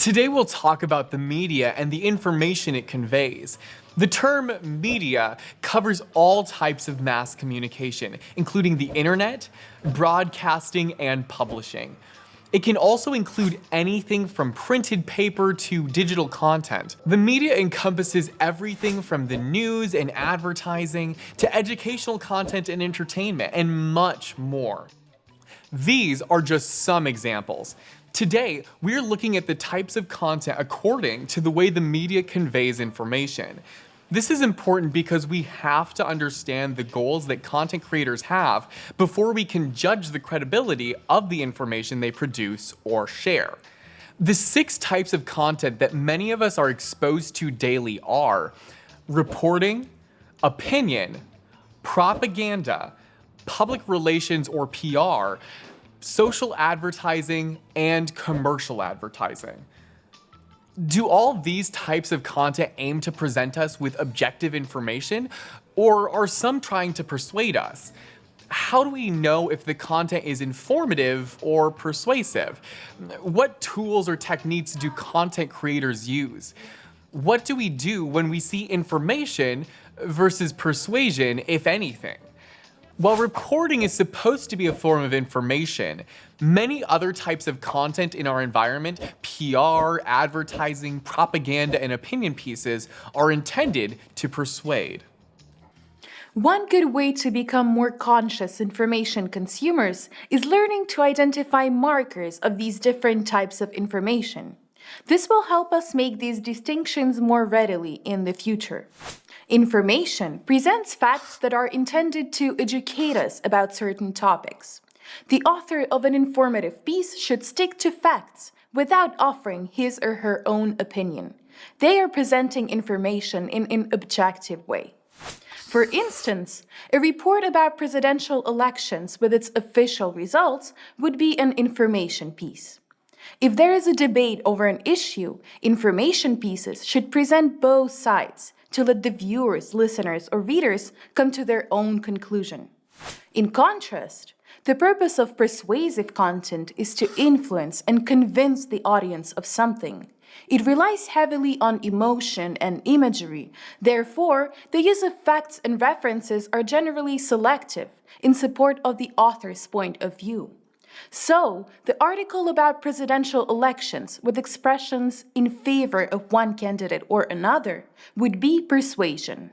Today we'll talk about the media and the information it conveys. The term media covers all types of mass communication, including the internet, broadcasting, and publishing. It can also include anything from printed paper to digital content. The media encompasses everything from the news and advertising to educational content and entertainment, and much more. These are just some examples. Today, we're looking at the types of content according to the way the media conveys information. This is important because we have to understand the goals that content creators have before we can judge the credibility of the information they produce or share. The 6 types of content that many of us are exposed to daily are reporting, opinion, propaganda, public relations or PR, social advertising, and commercial advertising. Do all these types of content aim to present us with objective information, or are some trying to persuade us? How do we know if the content is informative or persuasive? What tools or techniques do content creators use? What do we do when we see information versus persuasion, if anything? While reporting is supposed to be a form of information, many other types of content in our environment, PR, advertising, propaganda, and opinion pieces, are intended to persuade. One good way to become more conscious information consumers is learning to identify markers of these different types of information. This will help us make these distinctions more readily in the future. Information presents facts that are intended to educate us about certain topics. The author of an informative piece should stick to facts without offering his or her own opinion. They are presenting information in an objective way. For instance, a report about presidential elections with its official results would be an information piece. If there is a debate over an issue, information pieces should present both sides to let the viewers, listeners, or readers come to their own conclusion. In contrast, the purpose of persuasive content is to influence and convince the audience of something. It relies heavily on emotion and imagery. Therefore, the use of facts and references are generally selective in support of the author's point of view. So, the article about presidential elections with expressions in favor of one candidate or another would be persuasion.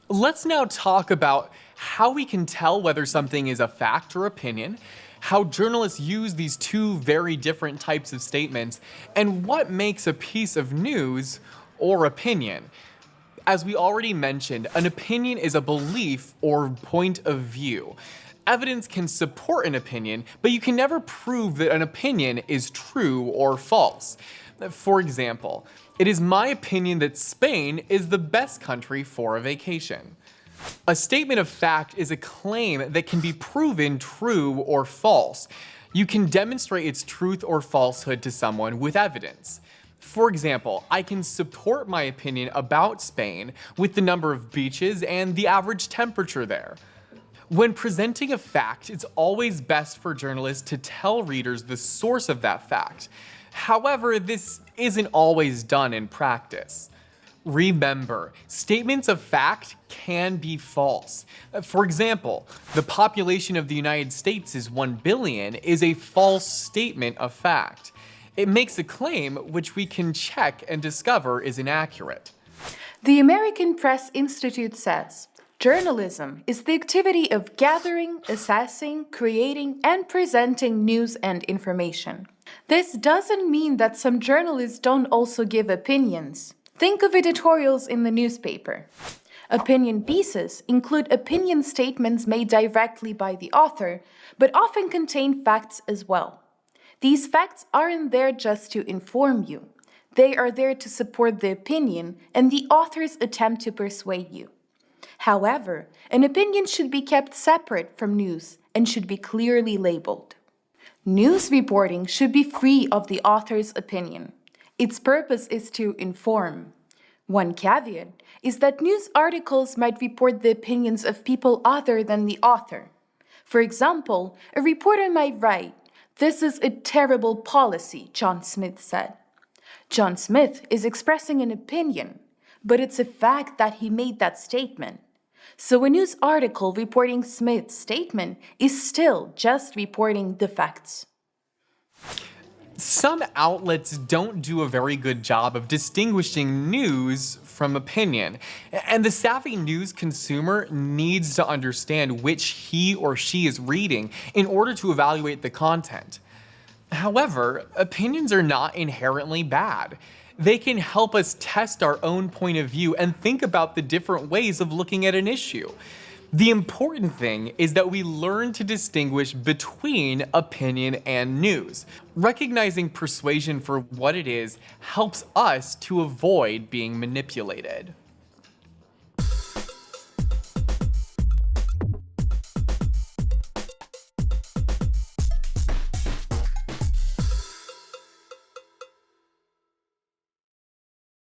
Let's now talk about how we can tell whether something is a fact or opinion, how journalists use these two very different types of statements, and what makes a piece of news or opinion. As we already mentioned, an opinion is a belief or point of view. Evidence can support an opinion, but you can never prove that an opinion is true or false. For example, it is my opinion that Spain is the best country for a vacation. A statement of fact is a claim that can be proven true or false. You can demonstrate its truth or falsehood to someone with evidence. For example, I can support my opinion about Spain with the number of beaches and the average temperature there. When presenting a fact, it's always best for journalists to tell readers the source of that fact. However, this isn't always done in practice. Remember, statements of fact can be false. For example, the population of the United States is 1 billion is a false statement of fact. It makes a claim which we can check and discover is inaccurate. The American Press Institute says, journalism is the activity of gathering, assessing, creating, and presenting news and information. This doesn't mean that some journalists don't also give opinions. Think of editorials in the newspaper. Opinion pieces include opinion statements made directly by the author, but often contain facts as well. These facts aren't there just to inform you. They are there to support the opinion and the author's attempt to persuade you. However, an opinion should be kept separate from news and should be clearly labeled. News reporting should be free of the author's opinion. Its purpose is to inform. One caveat is that news articles might report the opinions of people other than the author. For example, a reporter might write, "This is a terrible policy," John Smith said. John Smith is expressing an opinion, but it's a fact that he made that statement. So a news article reporting Smith's statement is still just reporting the facts. Some outlets don't do a very good job of distinguishing news from opinion, and the savvy news consumer needs to understand which he or she is reading in order to evaluate the content. However, opinions are not inherently bad. They can help us test our own point of view and think about the different ways of looking at an issue. The important thing is that we learn to distinguish between opinion and news. Recognizing persuasion for what it is helps us to avoid being manipulated.